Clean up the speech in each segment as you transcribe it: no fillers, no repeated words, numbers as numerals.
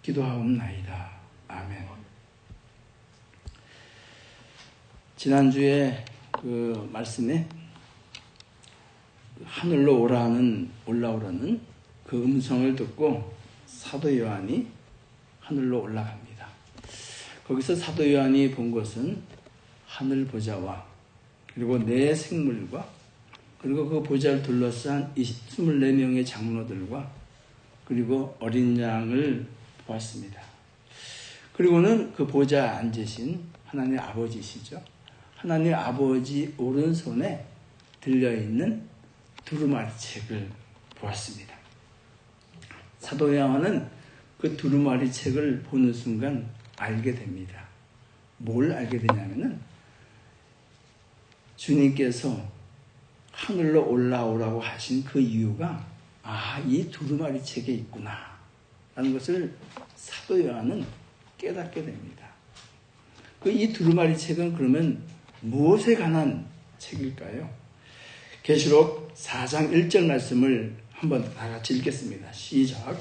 기도하옵나이다. 아멘. 지난주에 그 말씀에 하늘로 올라오라는 그 음성을 듣고 사도 요한이 하늘로 올라갑니다. 거기서 사도 요한이 본 것은 하늘 보좌와 그리고 네 생물과 그리고 그 보좌를 둘러싼 24명의 장로들과 그리고 어린 양을 보았습니다. 그리고는 그 보좌에 앉으신 하나님 아버지시죠. 하나님 아버지 오른손에 들려있는 두루마리 책을 보았습니다. 사도 요한은 그 두루마리 책을 보는 순간 알게 됩니다. 뭘 알게 되냐면은 주님께서 하늘로 올라오라고 하신 그 이유가 이 두루마리 책에 있구나 라는 것을 사도 요한은 깨닫게 됩니다. 이 두루마리 책은 그러면 무엇에 관한 책일까요? 계시록 4장 1절 말씀을 한번 다 같이 읽겠습니다. 시작.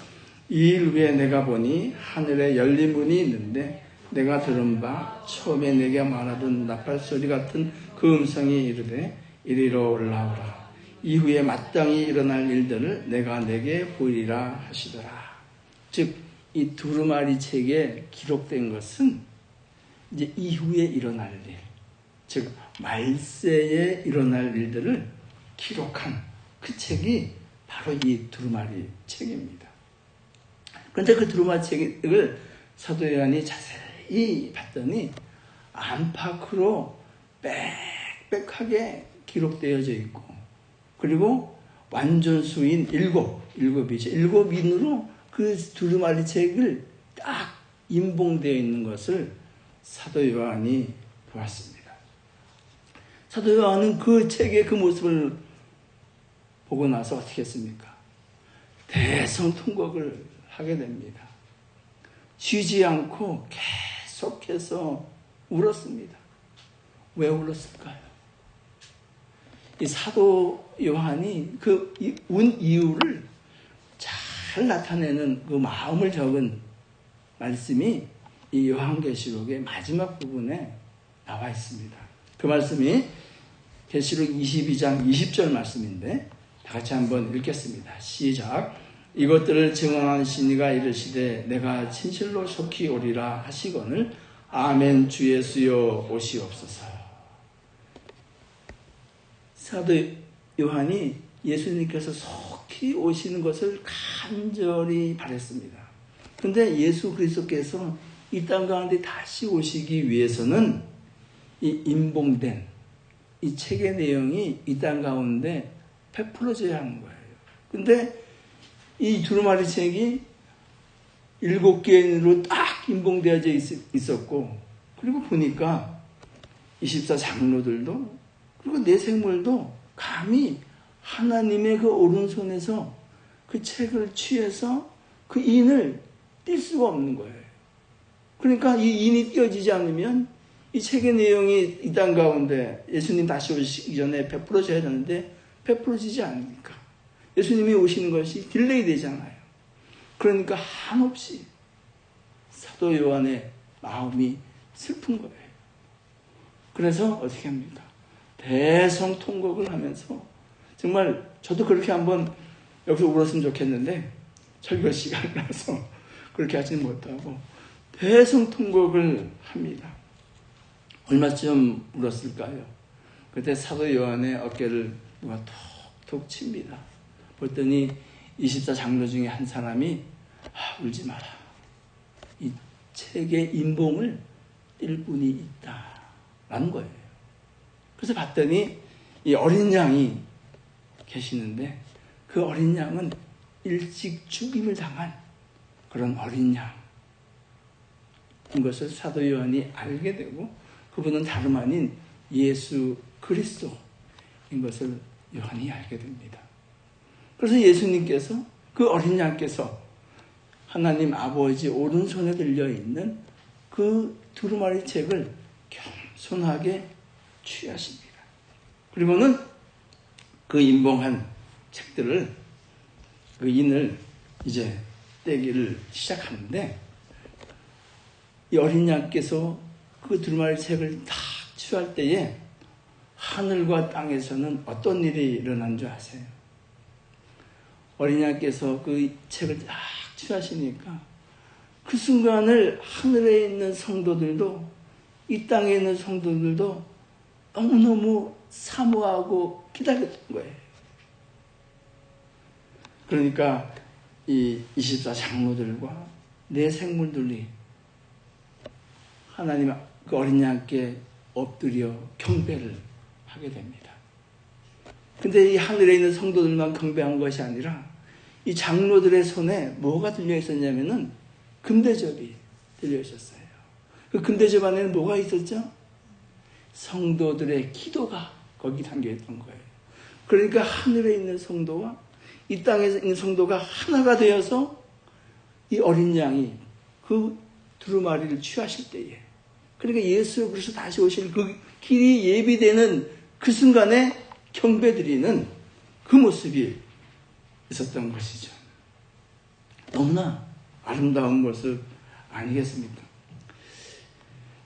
이 일 후에 내가 보니 하늘에 열린 문이 있는데 내가 들은 바 처음에 내게 말하던 나팔소리 같은 그 음성이 이르되 이리로 올라오라. 이후에 마땅히 일어날 일들을 내가 내게 보이리라 하시더라. 즉 이 두루마리 책에 기록된 것은 이제 이후에 일어날 일, 즉 말세에 일어날 일들을 기록한 그 책이 바로 이 두루마리 책입니다. 그런데 그 두루마리 책을 사도 요한이 자세히 봤더니 안팎으로 빽빽하게 기록되어져 있고 그리고 완전수인 일곱 인으로 그 두루마리 책을 딱 인봉되어 있는 것을 사도 요한이 보았습니다. 사도 요한은 그 책의 그 모습을 보고 나서 어떻게 했습니까? 대성통곡을 하게 됩니다. 쉬지 않고 계속해서 울었습니다. 왜 울었을까요? 이 사도 요한이 그 운 이유를 잘 나타내는 그 마음을 적은 말씀이 이 요한계시록의 마지막 부분에 나와 있습니다. 그 말씀이 계시록 22장 20절 말씀인데 다 같이 한번 읽겠습니다. 시작. 이것들을 증언한 신이가 이르시되 내가 진실로 속히 오리라 하시거늘 아멘 주 예수여 오시옵소서. 사도 요한이 예수님께서 속히 오시는 것을 간절히 바랬습니다. 그런데 예수 그리스도께서 이 땅 가운데 다시 오시기 위해서는 이 인봉된 이 책의 내용이 이 땅 가운데 베풀어져야 하는 거예요. 그런데 이 두루마리 책이 7개로 딱 인봉되어져 있었고 그리고 보니까 24장로들도 그리고 네 생물도 감히 하나님의 그 오른손에서 그 책을 취해서 그 인을 뗄 수가 없는 거예요. 그러니까 이 인이 띄어지지 않으면 이 책의 내용이 이 땅 가운데 예수님 다시 오시기 전에 베풀어져야 되는데 베풀어지지 않으니까 예수님이 오시는 것이 딜레이 되잖아요. 그러니까 한없이 사도 요한의 마음이 슬픈 거예요. 그래서 어떻게 합니까? 대성통곡을 하면서 정말 저도 그렇게 한번 여기서 울었으면 좋겠는데 설교 시간이라서 그렇게 하지는 못하고 대성통곡을 합니다. 얼마쯤 울었을까요? 그때 사도 요한의 어깨를 누가 톡톡 칩니다. 봤더니 24장로 중에 한 사람이 울지 마라. 이 책의 인봉을 뗄 분이 있다라는 거예요. 그래서 봤더니 이 어린 양이 계시는데 그 어린 양은 일찍 죽임을 당한 그런 어린 양인 것을 사도 요한이 알게 되고 그분은 다름 아닌 예수 그리스도인 것을 요한이 알게 됩니다. 그래서 예수님께서 그 어린 양께서 하나님 아버지 오른손에 들려있는 그 두루마리 책을 겸손하게 취하십니다. 그리고는 그 인봉한 책들을 그 인을 이제 떼기를 시작하는데 이 어린 양께서 그 두루마리 책을 딱 취할 때에 하늘과 땅에서는 어떤 일이 일어난 줄 아세요? 어린 양께서 그 책을 딱 취하시니까 그 순간을 하늘에 있는 성도들도 이 땅에 있는 성도들도 너무너무 사모하고 기다렸던 거예요. 그러니까 이 24장로들과 네 생물들이 하나님 그 어린 양께 엎드려 경배를 하게 됩니다. 근데 이 하늘에 있는 성도들만 경배한 것이 아니라 이 장로들의 손에 뭐가 들려 있었냐면은 금대접이 들려 있었어요. 그 금대접 안에는 뭐가 있었죠? 성도들의 기도가 거기 담겨 있던 거예요. 그러니까 하늘에 있는 성도와 이 땅에 있는 성도가 하나가 되어서 이 어린 양이 그 두루마리를 취하실 때에, 그러니까 예수 그리스도 다시 오실 그 길이 예비되는 그 순간에 경배드리는 그 모습이 있었던 것이죠. 너무나 아름다운 모습 아니겠습니까?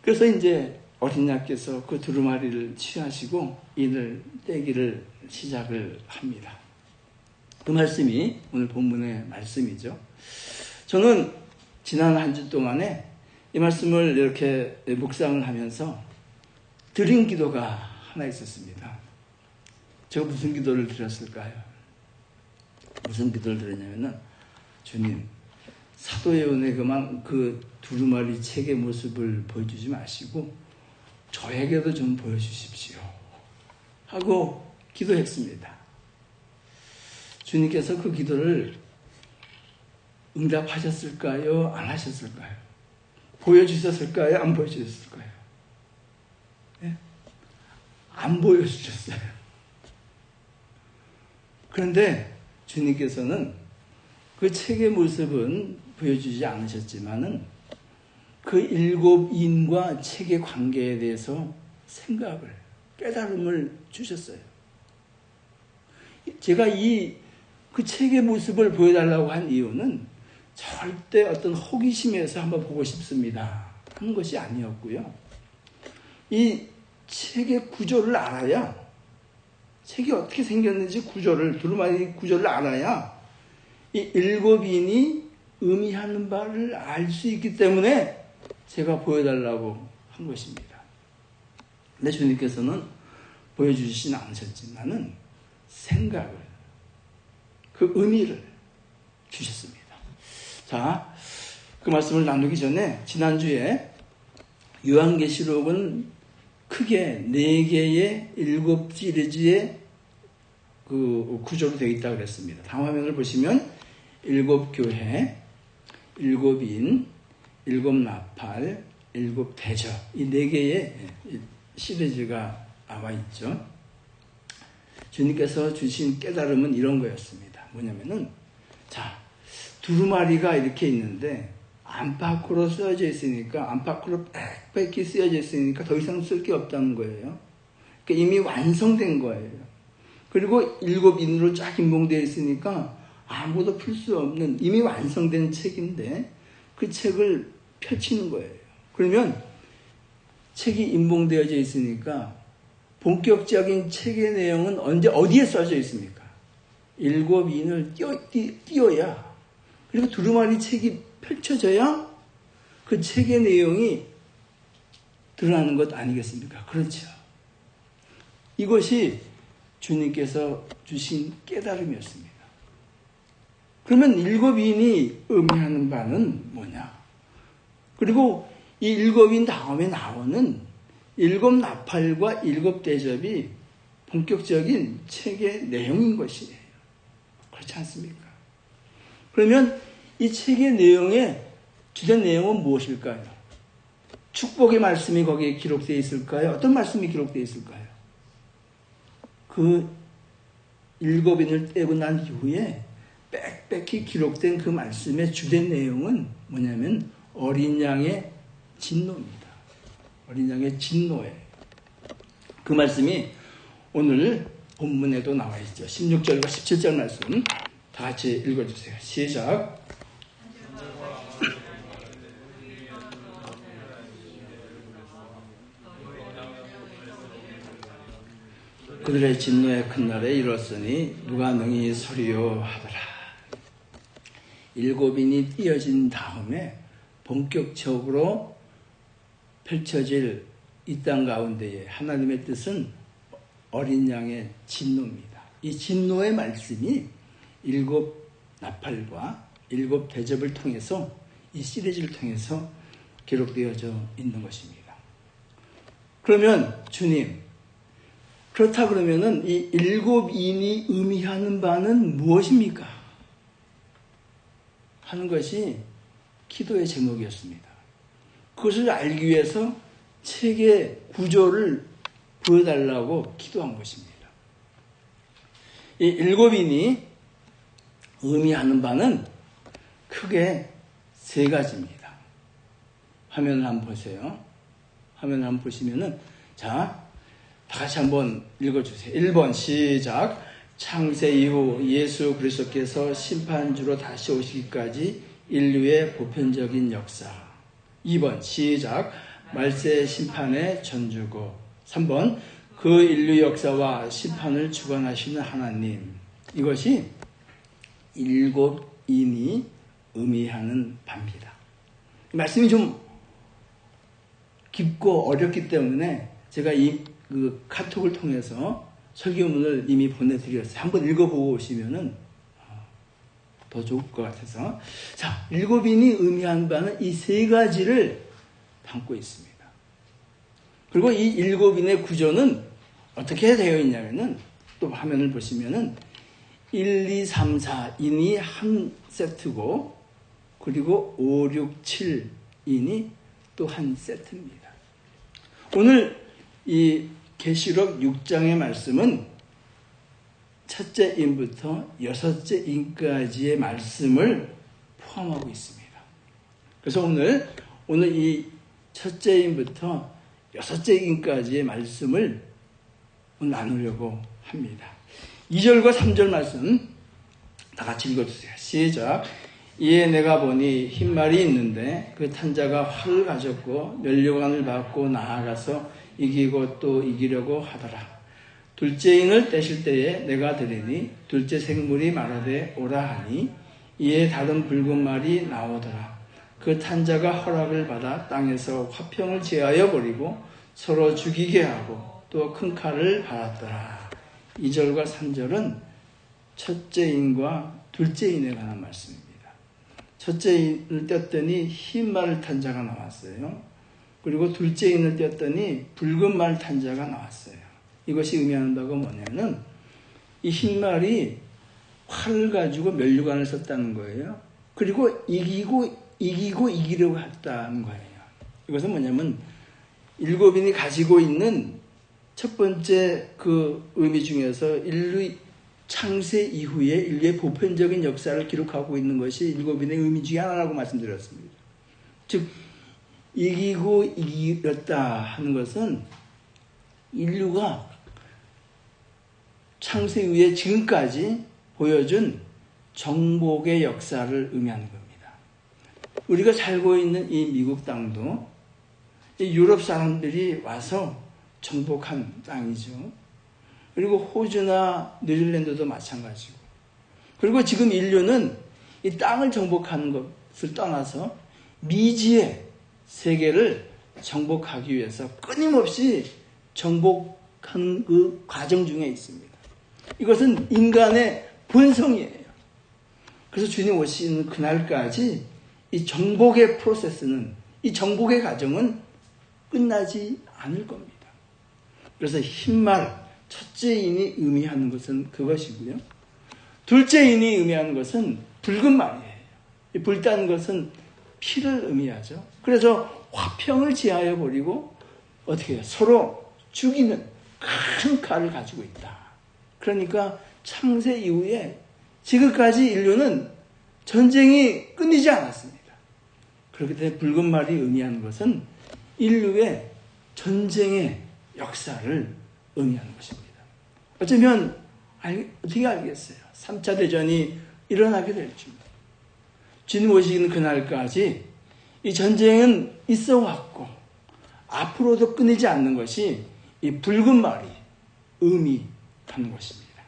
그래서 이제 어린 양께서 그 두루마리를 취하시고 인을 떼기를 시작을 합니다. 그 말씀이 오늘 본문의 말씀이죠. 저는 지난 한 주 동안에 이 말씀을 이렇게 묵상을 하면서 드린 기도가 하나 있었습니다. 제가 무슨 기도를 드렸을까요? 무슨 기도를 드렸냐면은, 주님, 사도의 은혜 그 두루마리 책의 모습을 보여주지 마시고 저에게도 좀 보여주십시오 하고 기도했습니다. 주님께서 그 기도를 응답하셨을까요? 안 하셨을까요? 보여주셨을까요? 안 보여주셨을까요? 네? 안 보여주셨어요. 그런데 주님께서는 그 책의 모습은 보여주지 않으셨지만은 그 7인과 책의 관계에 대해서 생각을, 깨달음을 주셨어요. 제가 그 책의 모습을 보여달라고 한 이유는 절대 어떤 호기심에서 한번 보고 싶습니다 하는 것이 아니었고요. 이 책의 구조를 알아야, 책이 어떻게 생겼는지 두루마리 구조를 알아야 이 7인이 의미하는 바를 알 수 있기 때문에 제가 보여달라고 한 것입니다. 근데 주님께서는 보여주시진 않으셨지만은 생각을, 그 의미를 주셨습니다. 자, 그 말씀을 나누기 전에 지난주에 요한계시록은 크게 4개의 7시리즈의 그 구조로 되어 있다고 그랬습니다. 다음 화면을 보시면 7교회, 7인, 7나팔, 7대접, 이 4개의 시리즈가 나와 있죠. 주님께서 주신 깨달음은 이런 거였습니다. 뭐냐면은, 자, 두루마리가 이렇게 있는데 안팎으로 쓰여져 있으니까, 안팎으로 빽빽히 쓰여져 있으니까 더 이상 쓸 게 없다는 거예요. 그러니까 이미 완성된 거예요. 그리고 7인으로 쫙 인봉되어 있으니까 아무도 풀 수 없는 이미 완성된 책인데 그 책을 펼치는 거예요. 그러면 책이 인봉되어져 있으니까 본격적인 책의 내용은 어디에 써져 있습니까? 7인을 띄어야, 그리고 두루마리 책이 펼쳐져야 그 책의 내용이 드러나는 것 아니겠습니까? 그렇죠. 이것이 주님께서 주신 깨달음이었습니다. 그러면 7인이 의미하는 바는 뭐냐? 그리고 이 7인 다음에 나오는 7나팔과 7대접이 본격적인 책의 내용인 것이에요. 그렇지 않습니까? 그러면 이 책의 내용의 주된 내용은 무엇일까요? 축복의 말씀이 거기에 기록되어 있을까요? 어떤 말씀이 기록되어 있을까요? 그 7인을 떼고 난 이후에 빽빽히 기록된 그 말씀의 주된 내용은 뭐냐면 어린 양의 진노입니다. 어린 양의 진노예요. 그 말씀이 오늘 본문에도 나와 있죠. 16절과 17절 말씀 다 같이 읽어주세요. 시작. 그들의 진노의 큰 날에 이뤘으니 누가 능히 서리요 하더라. 7인이 띄어진 다음에 본격적으로 펼쳐질 이 땅 가운데에 하나님의 뜻은 어린 양의 진노입니다. 이 진노의 말씀이 7 나팔과 7 대접을 통해서 이 시리즈를 통해서 기록되어져 있는 것입니다. 그러면 주님, 그렇다 그러면은 이 7인이 의미하는 바는 무엇입니까? 하는 것이 기도의 제목이었습니다. 그것을 알기 위해서 책의 구조를 보여달라고 기도한 것입니다. 이 7인이 의미하는 바는 크게 3가지입니다. 화면을 한번 보세요. 화면을 한번 보시면은, 자, 다 같이 한번 읽어주세요. 1번 시작. 창세 이후 예수 그리스도께서 심판주로 다시 오시기까지 인류의 보편적인 역사. 2번 시작. 말세 심판의 전주고. 3번 그 인류 역사와 심판을 주관하시는 하나님. 이것이 7인이 의미하는 바입니다. 말씀이 좀 깊고 어렵기 때문에 제가 그 카톡을 통해서 설교문을 이미 보내드렸어요. 한번 읽어보고 오시면은 더 좋을 것 같아서. 자, 7인이 의미하는 바는 이 3가지를 담고 있습니다. 그리고 이 7인의 구조는 어떻게 되어 있냐면은, 또 화면을 보시면은 1, 2, 3, 4인이 한 세트고, 그리고 5, 6, 7인이 또 한 세트입니다. 오늘 이 계시록 6장의 말씀은 첫째 인부터 6째 인까지의 말씀을 포함하고 있습니다. 그래서 오늘 이 첫째 인부터 6째 인까지의 말씀을 나누려고 합니다. 2절과 3절 말씀 다 같이 읽어주세요. 시작. 이에 내가 보니 흰 말이 있는데 그 탄자가 활을 가졌고 면류관을 받고 나아가서 이기고 또 이기려고 하더라. 둘째 인을 떼실 때에 내가 들으니 둘째 생물이 말하되 오라 하니 이에 다른 붉은 말이 나오더라. 그 탄자가 허락을 받아 땅에서 화평을 제하여 버리고 서로 죽이게 하고 또 큰 칼을 받았더라. 2절과 3절은 첫째 인과 둘째 인에 관한 말씀입니다. 첫째 인을 떼었더니 흰 말 탄자가 나왔어요. 그리고 둘째 인을 떼었더니 붉은 말 탄자가 나왔어요. 이것이 의미하는 바가 뭐냐면 이 흰 말이 활을 가지고 면류관을 썼다는 거예요. 그리고 이기려고 했다는 거예요. 이것은 뭐냐면 7인이 가지고 있는 첫 번째 그 의미 중에서 인류 창세 이후에 인류의 보편적인 역사를 기록하고 있는 것이 7인의 의미 중에 하나라고 말씀드렸습니다. 즉 이기고 이겼다 하는 것은 인류가 창세 이후에 지금까지 보여준 정복의 역사를 의미하는 겁니다. 우리가 살고 있는 이 미국 땅도 이 유럽 사람들이 와서 정복한 땅이죠. 그리고 호주나 뉴질랜드도 마찬가지고. 그리고 지금 인류는 이 땅을 정복하는 것을 떠나서 미지의 세계를 정복하기 위해서 끊임없이 정복하는 그 과정 중에 있습니다. 이것은 인간의 본성이에요. 그래서 주님 오시는 그날까지 이 정복의 프로세스는, 이 정복의 과정은 끝나지 않을 겁니다. 그래서 흰말, 첫째 인이 의미하는 것은 그것이고요. 둘째 인이 의미하는 것은 붉은 말이에요. 이 붉다는 것은 피를 의미하죠. 그래서 화평을 제하여 버리고 어떻게 해요? 서로 죽이는 큰 칼을 가지고 있다. 그러니까 창세 이후에 지금까지 인류는 전쟁이 끊이지 않았습니다. 그렇기 때문에 붉은 말이 의미하는 것은 인류의 전쟁의 역사를 의미하는 것입니다. 어쩌면 어떻게 알겠어요? 3차 대전이 일어나게 될 줄. 주님 오시는 그날까지 이 전쟁은 있어 왔고 앞으로도 끊이지 않는 것이 이 붉은 말이 의미하는 하는 것입니다.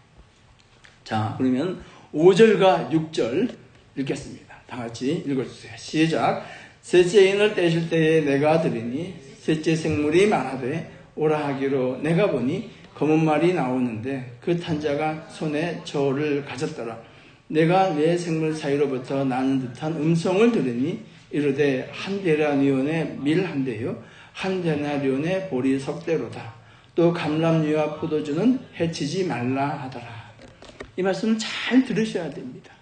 자, 그러면 5절과 6절 읽겠습니다. 다 같이 읽어주세요. 시작. 셋째 인을 떼실 때에 내가 들으니 셋째 생물이 말하되 오라 하기로 내가 보니 검은 말이 나오는데 그 탄자가 손에 저울을 가졌더라. 내가 네 생물 사이로부터 나는 듯한 음성을 들으니 이르되 한 데나리온의 밀 한 대요 한 데나리온의 보리 석대로다. 또 감람류와 포도주는 해치지 말라 하더라. 이 말씀을 잘 들으셔야 됩니다.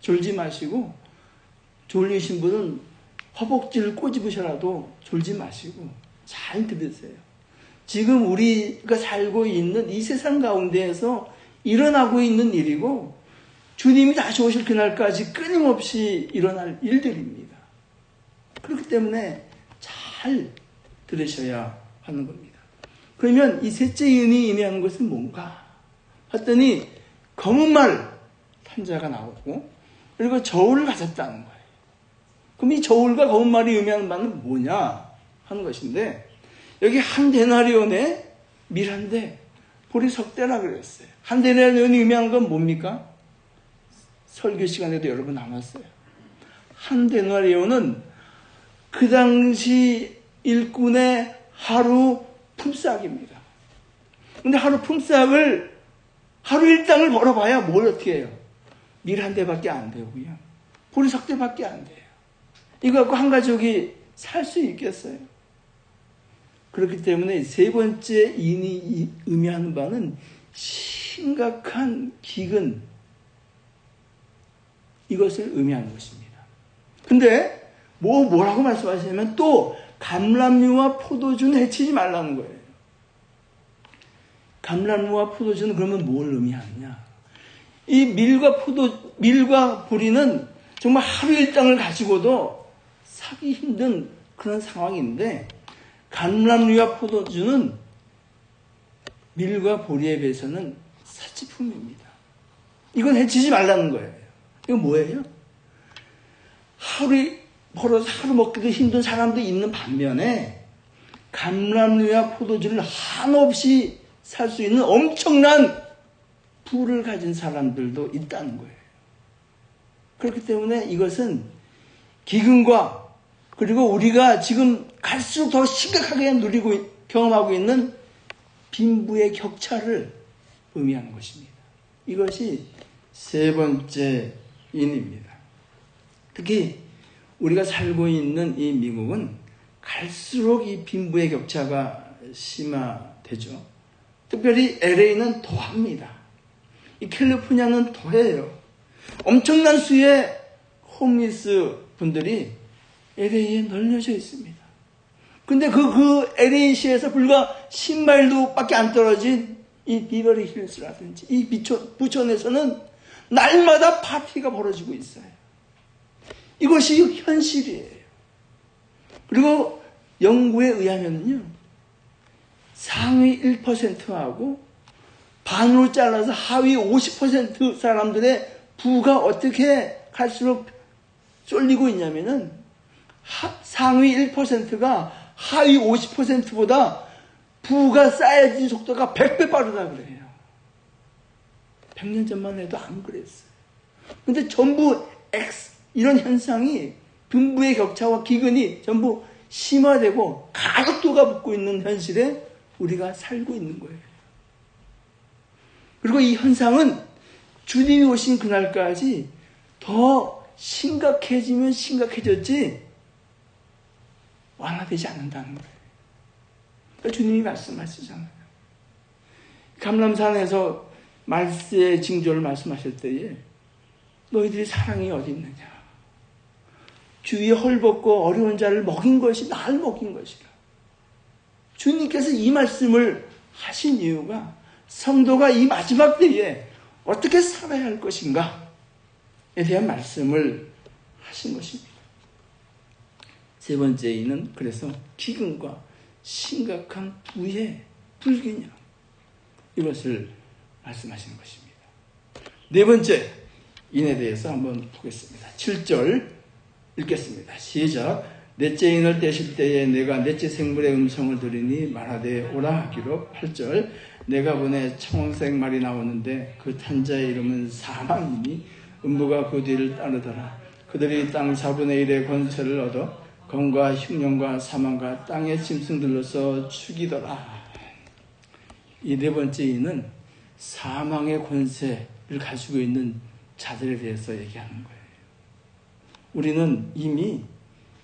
졸지 마시고, 졸리신 분은 허벅지를 꼬집으셔라도 졸지 마시고 잘 들으세요. 지금 우리가 살고 있는 이 세상 가운데에서 일어나고 있는 일이고 주님이 다시 오실 그날까지 끊임없이 일어날 일들입니다. 그렇기 때문에 잘 들으셔야 하는 겁니다. 그러면 이 셋째 인이 의미하는 것은 뭔가 했더니 검은 말 탄자가 나오고 그리고 저울을 가졌다는 거예요. 그럼 이 저울과 검은 말이 의미하는 바는 뭐냐 하는 것인데 여기 한 데나리온에 밀 한 대, 보리 석대라 그랬어요. 한 데나리온이 의미하는 건 뭡니까? 설교 시간에도 여러 번 나왔어요. 한 데나리온은 그 당시 일꾼의 하루 품삯입니다. 근데 하루 품삯을 하루 일당을 벌어봐야 뭘 어떻게 해요? 밀 한 대밖에 안 되고요. 보리 석대밖에 안 돼요. 이거 갖고 한 가족이 살 수 있겠어요? 그렇기 때문에 세 번째 인이 의미하는 바는 심각한 기근, 이것을 의미하는 것입니다. 근데 뭐라고 말씀하시냐면 또 감람류와 포도주는 해치지 말라는 거예요. 감람류와 포도주는 그러면 뭘 의미하느냐? 이 밀과 보리는 정말 하루 일당을 가지고도 사기 힘든 그런 상황인데 감람류와 포도주는 밀과 보리에 비해서는 사치품입니다. 이건 해치지 말라는 거예요. 이건 뭐예요? 하루 벌어서 하루 먹기도 힘든 사람도 있는 반면에 감람류와 포도주를 한없이 살 수 있는 엄청난 부를 가진 사람들도 있다는 거예요. 그렇기 때문에 이것은 기근과 그리고 우리가 지금 갈수록 더 심각하게 누리고 경험하고 있는 빈부의 격차를 의미하는 것입니다. 이것이 세 번째 인입니다. 특히 우리가 살고 있는 이 미국은 갈수록 이 빈부의 격차가 심화되죠. 특별히 LA는 더합니다. 이 캘리포니아는 더해요. 엄청난 수의 홈리스 분들이 LA에 널려져 있습니다. 근데 그 LA시에서 불과 10마일도 밖에 안 떨어진 이 비버리 힐스라든지 이 부천에서는 날마다 파티가 벌어지고 있어요. 이것이 현실이에요. 그리고 연구에 의하면요, 상위 1%하고 반으로 잘라서 하위 50% 사람들의 부가 어떻게 갈수록 쏠리고 있냐면은 상위 1%가 하위 50%보다 부가 쌓여진 속도가 100배 빠르다 그래요. 100년 전만 해도 안 그랬어요. 근데 전부 이런 현상이 빈부의 격차와 기근이 전부 심화되고 가속도가 붙고 있는 현실에 우리가 살고 있는 거예요. 그리고 이 현상은 주님이 오신 그날까지 더 심각해지면 심각해졌지 완화되지 않는다는 거예요. 그러니까 주님이 말씀하시잖아요. 감람산에서 말세의 징조를 말씀하실 때에 너희들이 사랑이 어디 있느냐? 주위에 헐벗고 어려운 자를 먹인 것이 나를 먹인 것이라. 주님께서 이 말씀을 하신 이유가 성도가 이 마지막 때에 어떻게 살아야 할 것인가에 대한 말씀을 하신 것입니다. 세 번째 이는 그래서 기근과 심각한 부의 불균형, 이것을 말씀하시는 것입니다. 네 번째 인에 대해서 한번 보겠습니다. 7절 읽겠습니다. 시작. 넷째 인을 떼실 때에 내가 넷째 생물의 음성을 들으니 말하되 오라 하기로. 8절. 내가 보내 청색 말이 나오는데 그 탄 자의 이름은 사망이니 음부가 그 뒤를 따르더라. 그들이 땅 4분의 1의 권세를 얻어 검과 흉년과 사망과 땅의 짐승들로서 죽이더라. 이 네 번째 이는 사망의 권세를 가지고 있는 자들에 대해서 얘기하는 거예요. 우리는 이미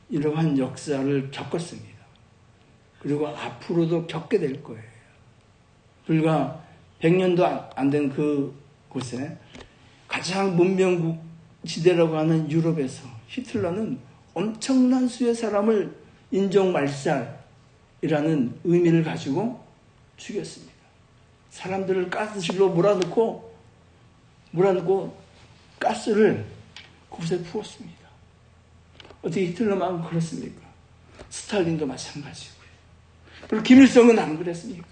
이러한 역사를 겪었습니다. 그리고 앞으로도 겪게 될 거예요. 불과 100년도 안 된 그곳에 가장 문명국 지대라고 하는 유럽에서 히틀러는 엄청난 수의 사람을 인종말살이라는 의미를 가지고 죽였습니다. 사람들을 가스실로 몰아넣고 가스를 그곳에 부었습니다. 어떻게 히틀러만 그렇습니까? 스탈린도 마찬가지고요. 그리고 김일성은 안 그랬습니까?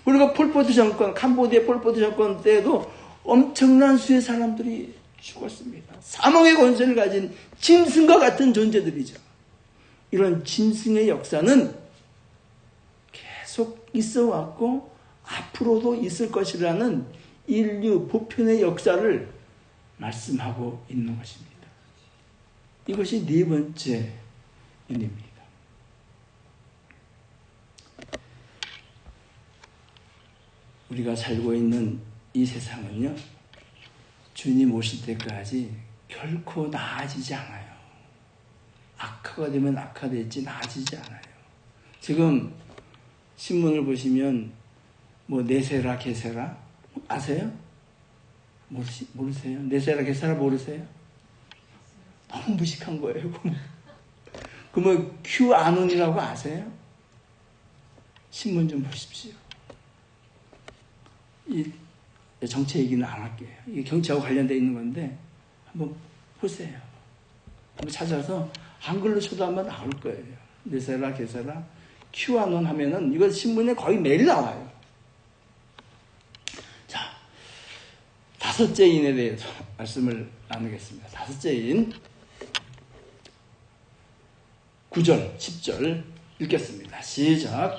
우리가 폴포트 정권, 캄보디아 폴포트 정권 때에도 엄청난 수의 사람들이 죽었습니다. 사망의 권세를 가진 짐승과 같은 존재들이죠. 이런 짐승의 역사는 계속 있어 왔고 앞으로도 있을 것이라는 인류 보편의 역사를 말씀하고 있는 것입니다. 이것이 네 번째 인입니다. 우리가 살고 있는 이 세상은요, 주님 오실 때까지 결코 나아지지 않아요. 악화가 되면 악화됐지 나아지지 않아요. 지금 신문을 보시면 뭐 네세라 게세라 아세요? 모르세요? 네세라 게세라 모르세요? 너무 무식한 거예요. 그 뭐 큐아논이라고 아세요? 신문 좀 보십시오. 이 정치 얘기는 안 할게요. 이게 정치하고 관련되어 있는 건데 한번 보세요. 한번 찾아서 한글로 쳐도하면 나올 거예요. 네세라 게세라 큐아논 하면은 이거 신문에 거의 매일 나와요. 자, 다섯째 인에 대해서 말씀을 나누겠습니다. 다섯째 인 9절, 10절 읽겠습니다. 시작.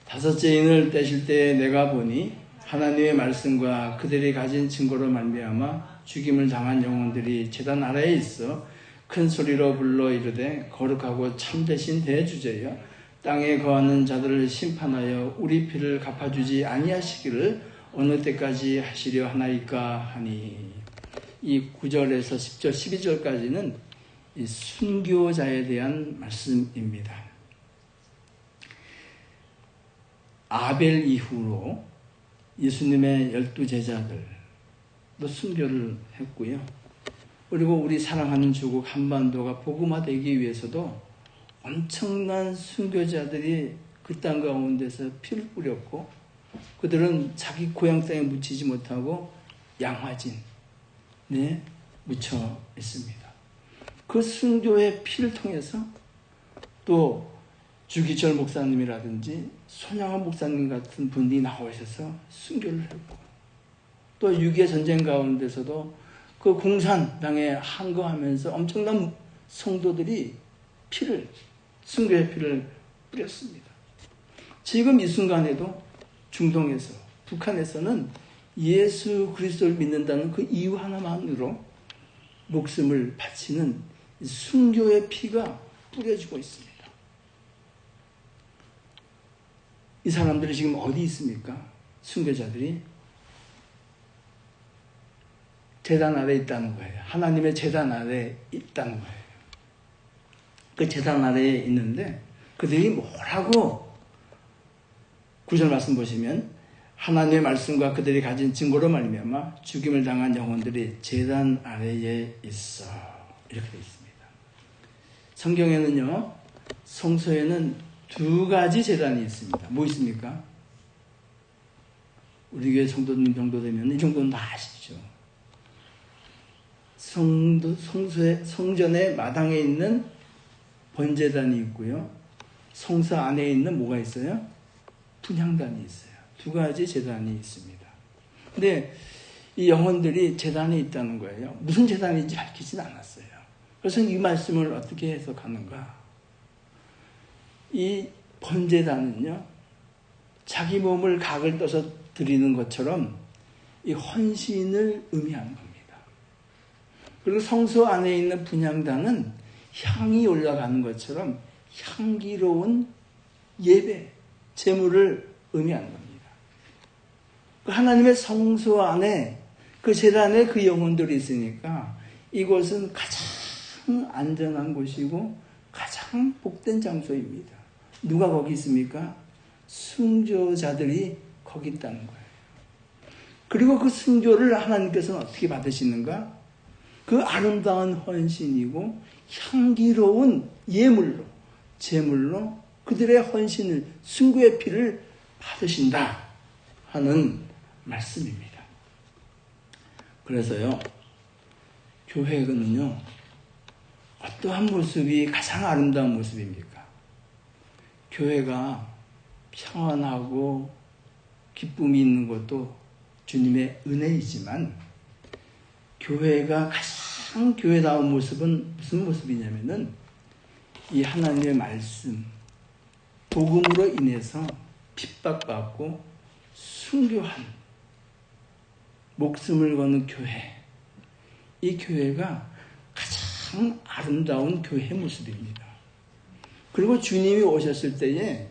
다섯째 인을 떼실 때 내가 보니 하나님의 말씀과 그들이 가진 증거로 말미암아 죽임을 당한 영혼들이 제단 아래에 있어 큰 소리로 불러 이르되 거룩하고 참되신 대주제여 땅에 거하는 자들을 심판하여 우리 피를 갚아주지 아니하시기를 어느 때까지 하시려 하나이까 하니. 이 9절에서 10절, 12절까지는 이 순교자에 대한 말씀입니다. 아벨 이후로 예수님의 12제자들도 순교를 했고요. 그리고 우리 사랑하는 조국 한반도가 복음화되기 위해서도 엄청난 순교자들이 그 땅 가운데서 피를 뿌렸고 그들은 자기 고향 땅에 묻히지 못하고 양화진에 묻혀 있습니다. 그 순교의 피를 통해서 또 주기철 목사님이라든지 손양원 목사님 같은 분이 나오셔서 순교를 했고 또 6.25 전쟁 가운데서도 그 공산 당에 항거하면서 엄청난 성도들이 순교의 피를 뿌렸습니다. 지금 이 순간에도 중동에서 북한에서는 예수 그리스도를 믿는다는 그 이유 하나만으로 목숨을 바치는 순교의 피가 뿌려지고 있습니다. 이 사람들이 지금 어디 있습니까? 순교자들이 제단 아래에 있다는 거예요. 하나님의 제단 아래에 있다는 거예요. 그 제단 아래에 있는데 그들이 뭐라고 9절 말씀 보시면 하나님의 말씀과 그들이 가진 증거로 말미암아 죽임을 당한 영혼들이 제단 아래에 있어 이렇게 되어 있습니다. 성경에는요 성서에는 두 가지 제단이 있습니다. 뭐 있습니까? 우리 교회 성도님 정도 되면 이 정도는 다 아시죠? 성전의 마당에 있는 번제단이 있고요. 성서 안에 있는 뭐가 있어요? 분향단이 있어요. 두 가지 제단이 있습니다. 근데 이 영혼들이 제단에 있다는 거예요. 무슨 제단인지 밝히진 않았어요. 그래서 이 말씀을 어떻게 해석하는가? 이 번제단은요, 자기 몸을 각을 떠서 드리는 것처럼 이 헌신을 의미하는 겁니다. 그리고 성소 안에 있는 분향단은 향이 올라가는 것처럼 향기로운 예배, 제물을 의미하는 겁니다. 하나님의 성소 안에 그 제단에 그 영혼들이 있으니까 이곳은 가장 안전한 곳이고 가장 복된 장소입니다. 누가 거기 있습니까? 순교자들이 거기 있다는 거예요. 그리고 그 순교를 하나님께서는 어떻게 받으시는가? 그 아름다운 헌신이고 향기로운 예물로, 제물로 그들의 헌신을, 순교의 피를 받으신다 하는 말씀입니다. 그래서요, 교회는요, 어떠한 모습이 가장 아름다운 모습입니까? 교회가 평안하고 기쁨이 있는 것도 주님의 은혜이지만, 교회가 가장 교회다운 모습은 무슨 모습이냐면은 이 하나님의 말씀, 복음으로 인해서 핍박받고 순교한 목숨을 거는 교회, 이 교회가 가장 아름다운 교회의 모습입니다. 그리고 주님이 오셨을 때에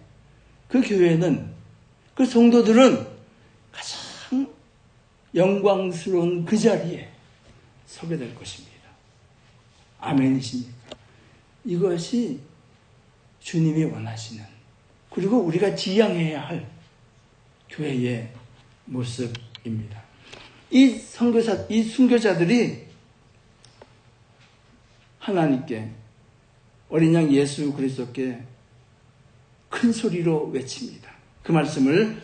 그 교회는, 그 성도들은 가장 영광스러운 그 자리에 서게 될 것입니다. 아멘이십니까? 이것이 주님이 원하시는, 그리고 우리가 지향해야 할 교회의 모습입니다. 이 순교자들이 하나님께, 어린 양 예수 그리스도께 큰 소리로 외칩니다. 그 말씀을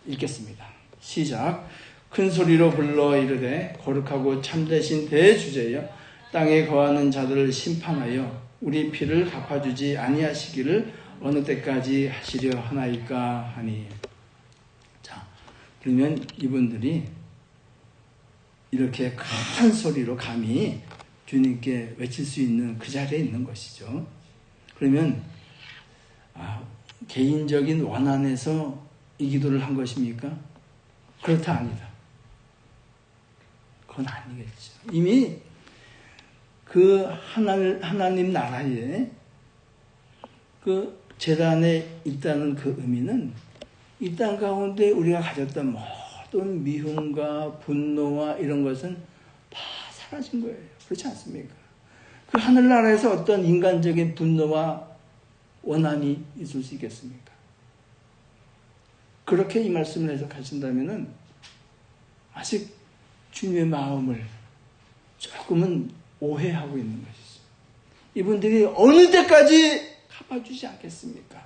읽겠습니다. 시작. 큰 소리로 불러 이르되 거룩하고 참되신 대주제여, 땅에 거하는 자들을 심판하여 우리 피를 갚아주지 아니하시기를 어느 때까지 하시려 하나이까 하니. 자, 그러면 이분들이 이렇게 큰 소리로 감히 주님께 외칠 수 있는 그 자리에 있는 것이죠. 그러면 개인적인 원한에서 이 기도를 한 것입니까? 그렇다, 아니다. 그건 아니겠죠. 이미 그 하나님 나라에 그 제단에 있다는 그 의미는 이 땅 가운데 우리가 가졌던 모든 미움과 분노와 이런 것은 다 사라진 거예요. 그렇지 않습니까? 그 하늘나라에서 어떤 인간적인 분노와 원한이 있을 수 있겠습니까? 그렇게 이 말씀을 해석하신다면은 아직 주님의 마음을 조금은 오해하고 있는 것이죠. 이분들이 어느 때까지 갚아주지 않겠습니까?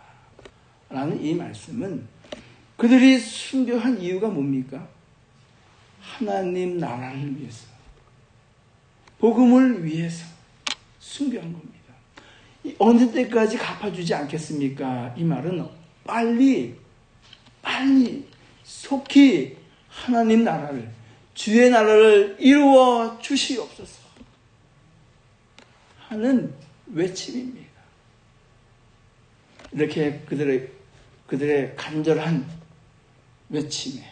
라는 이 말씀은 그들이 순교한 이유가 뭡니까? 하나님 나라를 위해서, 복음을 위해서 순교한 겁니다. 어느 때까지 갚아주지 않겠습니까? 이 말은 빨리 속히 하나님 나라를, 주의 나라를 이루어 주시옵소서 하는 외침입니다. 이렇게 그들의 간절한 외침에,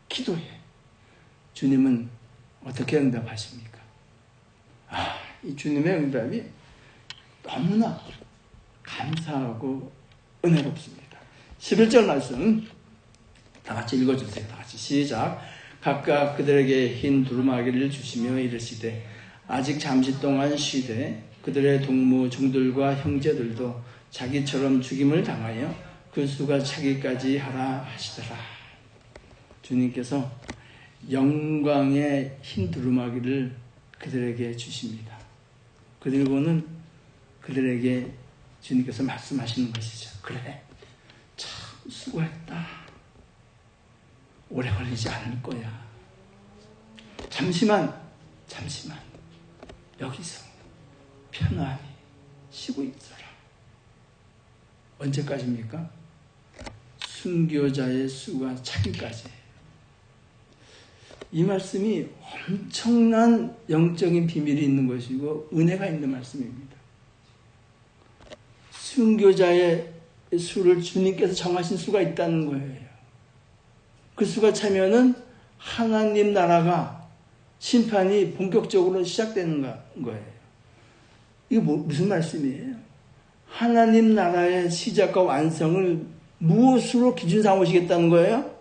기도에 주님은 어떻게 응답하십니까? 이 주님의 응답이 너무나 감사하고 은혜롭습니다. 11절 말씀 다 같이 읽어주세요. 다 같이 시작. 각각 그들에게 흰 두루마기를 주시며 이르시되 아직 잠시 동안 쉬되 그들의 동무 종들과 형제들도 자기처럼 죽임을 당하여 그 수가 차기까지 하라 하시더라. 주님께서 영광의 흰 두루마기를 그들에게 주십니다. 그리고는 그들에게 주님께서 말씀하시는 것이죠. 그래, 참 수고했다. 오래 걸리지 않을 거야. 잠시만 여기서 편안히 쉬고 있어라. 언제까지입니까? 순교자의 수가 차기까지. 이 말씀이 엄청난 영적인 비밀이 있는 것이고 은혜가 있는 말씀입니다. 순교자의 수를 주님께서 정하신 수가 있다는 거예요. 그 수가 차면은 하나님 나라가 심판이 본격적으로 시작되는 거예요. 이게 무슨 말씀이에요? 하나님 나라의 시작과 완성을 무엇으로 기준 삼으시겠다는 거예요?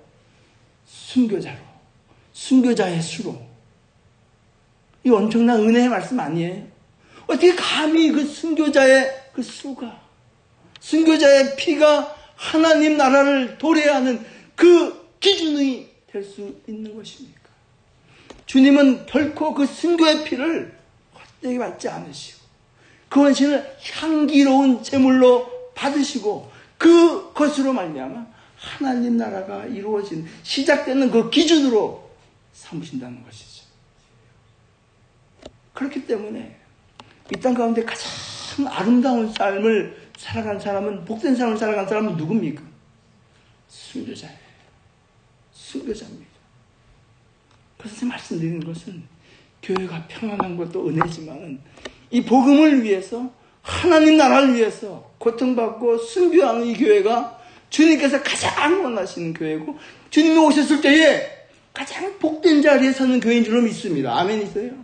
순교자로. 순교자의 수로. 이 엄청난 은혜의 말씀 아니에요? 어떻게 감히 그 순교자의 그 수가, 순교자의 피가 하나님 나라를 도래하는 그 기준이 될 수 있는 것입니까? 주님은 결코 그 순교의 피를 헛되이 받지 않으시고 그 헌신을 향기로운 제물로 받으시고 그것으로 말미암아 하나님 나라가 이루어진 시작되는 그 기준으로 삼으신다는 것이죠. 그렇기 때문에 이 땅 가운데 가장 아름다운 삶을 살아간 사람은, 복된 삶을 살아간 사람은 누굽니까? 순교자예요. 순교자입니다. 그래서 말씀드리는 것은 교회가 평안한 것도 은혜지만 이 복음을 위해서, 하나님 나라를 위해서 고통받고 순교하는 이 교회가 주님께서 가장 원하시는 교회고, 주님이 오셨을 때에 가장 복된 자리에 서는 교회인 줄로 믿습니다. 아멘이세요?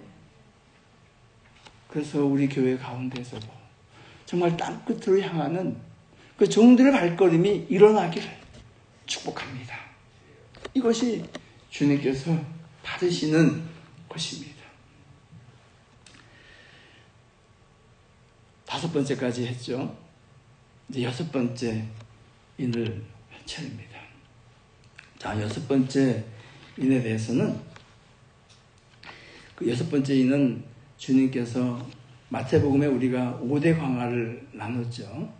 그래서 우리 교회 가운데서도 정말 땅끝으로 향하는 그 종들의 발걸음이 일어나기를 축복합니다. 이것이 주님께서 받으시는 것입니다. 5번째까지 했죠. 이제 6번째 인을 차례입니다. 자, 6번째 인에 대해서는 그 6번째 인은 주님께서 마태복음에 우리가 5대 강화를 나눴죠.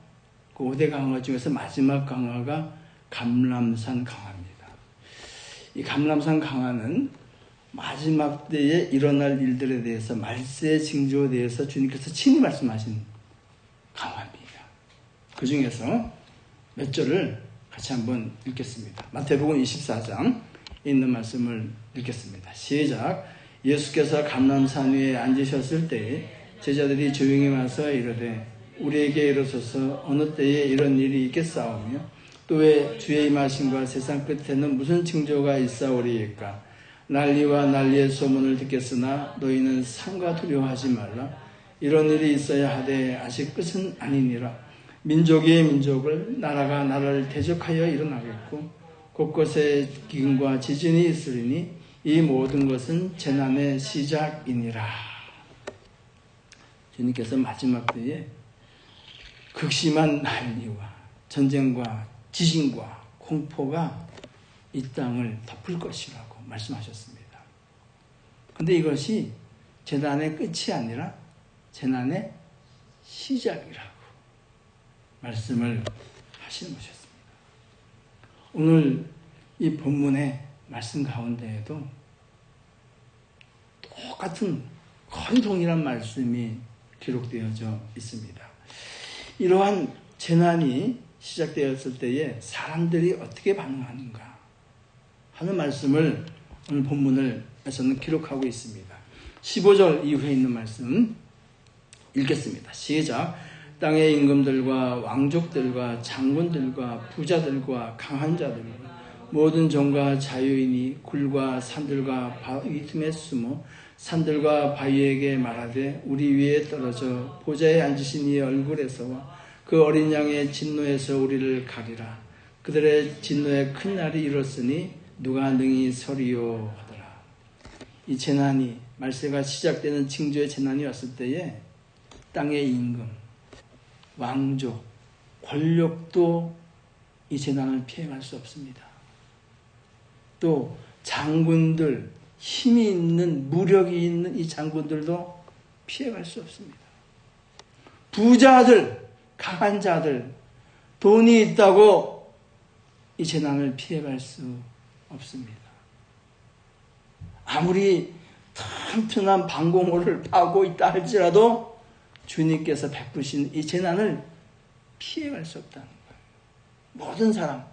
그 5대 강화 중에서 마지막 강화가 감람산 강화입니다. 이 감람산 강화는 마지막 때에 일어날 일들에 대해서, 말세의 징조에 대해서 주님께서 친히 말씀하신 강화입니다. 그 중에서 몇 절을 같이 한번 읽겠습니다. 마태복음 24장 있는 말씀을 읽겠습니다. 시작. 예수께서 감람산 위에 앉으셨을 때 제자들이 조용히 와서 이르되 우리에게 이르소서 어느 때에 이런 일이 있겠사오며 또 왜 주의 임하심과 세상 끝에는 무슨 징조가 있사오리이까? 난리와 난리의 소문을 듣겠으나 너희는 삼가 두려워하지 말라. 이런 일이 있어야 하되 아직 끝은 아니니라. 민족이 민족을, 나라가 나라를 대적하여 일어나겠고 곳곳에 기근과 지진이 있으리니 이 모든 것은 재난의 시작이니라. 주님께서 마지막 때에 극심한 난리와 전쟁과 지진과 공포가 이 땅을 덮을 것이라고 말씀하셨습니다. 그런데 이것이 재난의 끝이 아니라 재난의 시작이라고 말씀을 하시는 것이었습니다. 오늘 이 본문의 말씀 가운데에도 똑같은 거의 동일한 말씀이 기록되어져 있습니다. 이러한 재난이 시작되었을 때에 사람들이 어떻게 반응하는가 하는 말씀을 오늘 본문에서는 기록하고 있습니다. 15절 이후에 있는 말씀 읽겠습니다. 시작. 땅의 임금들과 왕족들과 장군들과 부자들과 강한 자들과 모든 종과 자유인이 굴과 산들과 바위 틈에 숨어 산들과 바위에게 말하되 우리 위에 떨어져 보좌에 앉으신 이의 얼굴에서와 그 어린 양의 진노에서 우리를 가리라. 그들의 진노의 큰 날이 이뤘으니 누가 능히 서리요 하더라. 이 재난이, 말세가 시작되는 징조의 재난이 왔을 때에 땅의 임금, 왕족, 권력도 이 재난을 피해갈 수 없습니다. 또 장군들, 힘이 있는, 무력이 있는 이 장군들도 피해갈 수 없습니다. 부자들, 강한 자들, 돈이 있다고 이 재난을 피해갈 수 없습니다. 아무리 튼튼한 방공호를 파고 있다 할지라도 주님께서 베푸신 이 재난을 피해갈 수 없다는 거예요. 모든 사람,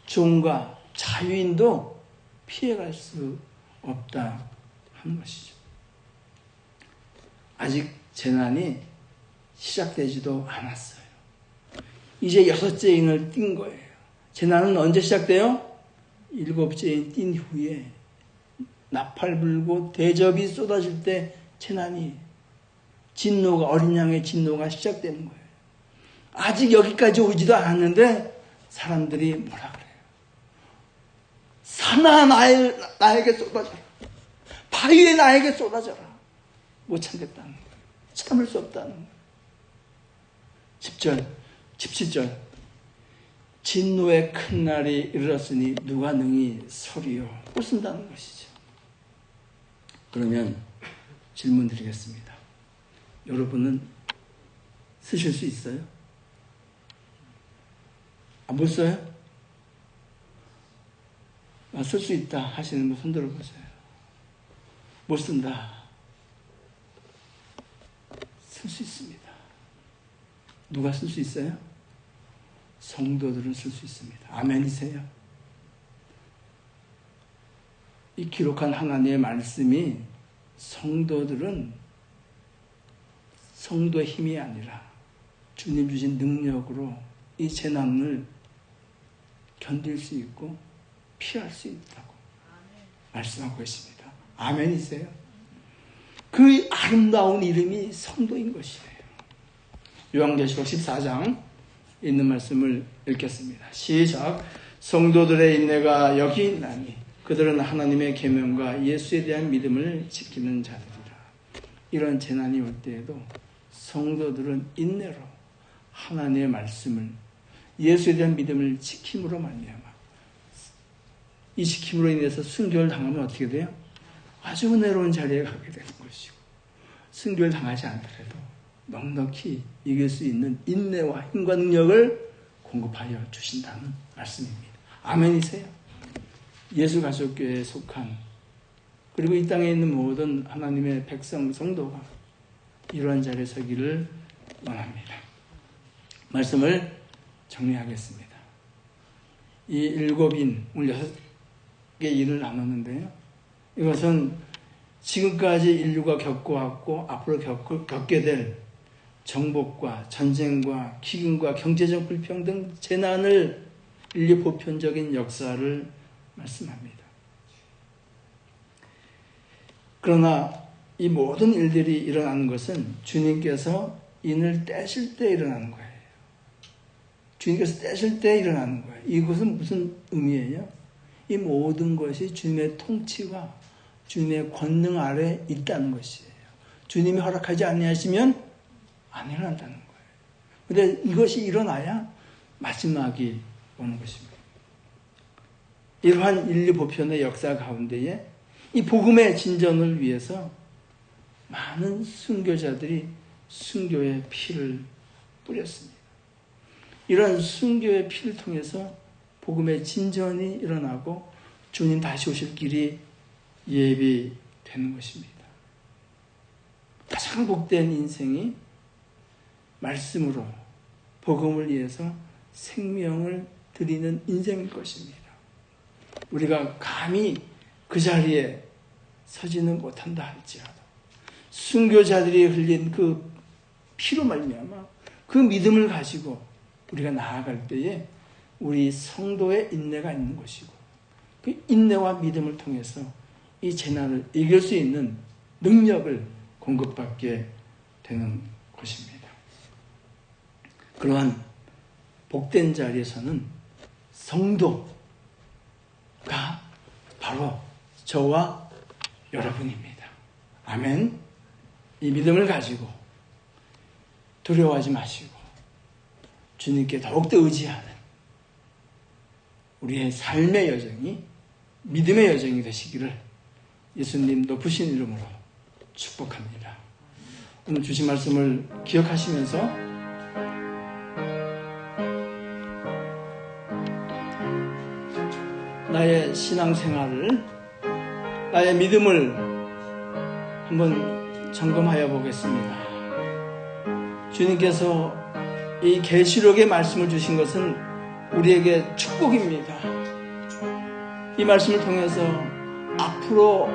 종과 자유인도 피해갈 수 없다 하는 것이죠. 아직 재난이 시작되지도 않았어요. 이제 6째 인을 띈 거예요. 재난은 언제 시작돼요? 7제에 뛴 후에 나팔 불고 대접이 쏟아질 때 재난이 진노가 어린 양의 진노가 시작되는 거예요. 아직 여기까지 오지도 않았는데 사람들이 뭐라 그래요? 산아 나에게 쏟아져라. 바위에 나에게 쏟아져라. 못 참겠다는 거예요. 참을 수 없다는 거예요. 10절, 17절. 진노의 큰 날이 이르렀으니 누가 능히 서리요. 못 쓴다는 것이죠. 그러면 질문 드리겠습니다. 여러분은 쓰실 수 있어요? 못 써요? 쓸 수 있다 하시는 분 손 들어보세요. 못 쓴다. 쓸 수 있습니다. 누가 쓸 수 있어요? 성도들은 쓸 수 있습니다. 아멘이세요? 이 기록한 하나님의 말씀이 성도들은 성도의 힘이 아니라 주님 주신 능력으로 이 재난을 견딜 수 있고 피할 수 있다고 말씀하고 있습니다. 아멘이세요? 그 아름다운 이름이 성도인 것이에요. 요한계시록 14장 있는 말씀을 읽겠습니다. 시작. 성도들의 인내가 여기 있나니 그들은 하나님의 계명과 예수에 대한 믿음을 지키는 자들이라. 이런 재난이 올 때에도 성도들은 인내로 하나님의 말씀을 예수에 대한 믿음을 지킴으로 말미암아 이 지킴으로 인해서 순교를 당하면 어떻게 돼요? 아주 은혜로운 자리에 가게 되는 것이고 순교를 당하지 않더라도 넉넉히 이길 수 있는 인내와 힘과 능력을 공급하여 주신다는 말씀입니다. 아멘이세요? 예수가족교회에 속한 그리고 이 땅에 있는 모든 하나님의 백성 성도가 이러한 자리에 서기를 원합니다. 말씀을 정리하겠습니다. 이 7인, 오늘 6개 인을 나눴는데요. 이것은 지금까지 인류가 겪어왔고 앞으로 겪게 될 정복과 전쟁과 기근과 경제적 불평등, 재난을 인류 보편적인 역사를 말씀합니다. 그러나 이 모든 일들이 일어나는 것은 주님께서 인을 떼실 때 일어나는 거예요. 주님께서 떼실 때 일어나는 거예요. 이것은 무슨 의미예요? 이 모든 것이 주님의 통치와 주님의 권능 아래 있다는 것이에요. 주님이 허락하지 아니하시면 안 일어난다는 거예요. 그런데 이것이 일어나야 마지막이 오는 것입니다. 이러한 인류 보편의 역사 가운데에 이 복음의 진전을 위해서 많은 순교자들이 순교의 피를 뿌렸습니다. 이런 순교의 피를 통해서 복음의 진전이 일어나고 주님 다시 오실 길이 예비되는 것입니다. 가장 복된 인생이 말씀으로 복음을 위해서 생명을 드리는 인생일 것입니다. 우리가 감히 그 자리에 서지는 못한다 할지라도 순교자들이 흘린 그 피로 말미암아 그 믿음을 가지고 우리가 나아갈 때에 우리 성도의 인내가 있는 것이고 그 인내와 믿음을 통해서 이 재난을 이길 수 있는 능력을 공급받게 되는 것입니다. 그러한 복된 자리에서는 성도가 바로 저와 여러분입니다. 아멘. 이 믿음을 가지고 두려워하지 마시고 주님께 더욱더 의지하는 우리의 삶의 여정이 믿음의 여정이 되시기를 예수님 높으신 이름으로 축복합니다. 오늘 주신 말씀을 기억하시면서 나의 신앙생활을 나의 믿음을 한번 점검하여 보겠습니다. 주님께서 이 계시록의 말씀을 주신 것은 우리에게 축복입니다. 이 말씀을 통해서 앞으로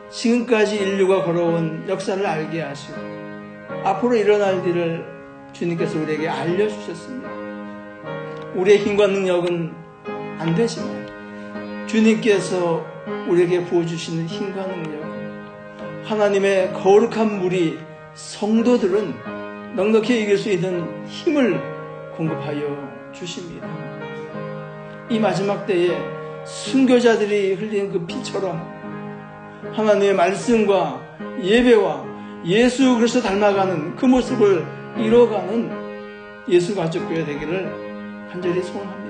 지금까지 인류가 걸어온 역사를 알게 하시고 앞으로 일어날 일을 주님께서 우리에게 알려주셨습니다. 우리의 힘과 능력은 안 되지만 주님께서 우리에게 부어주시는 힘과 능력, 하나님의 거룩한 무리 성도들은 넉넉히 이길 수 있는 힘을 공급하여 주십니다. 이 마지막 때에 순교자들이 흘린 그 피처럼 하나님의 말씀과 예배와 예수 그리스도 닮아가는 그 모습을 이뤄가는 예수 가족교회 되기를 간절히 소원합니다.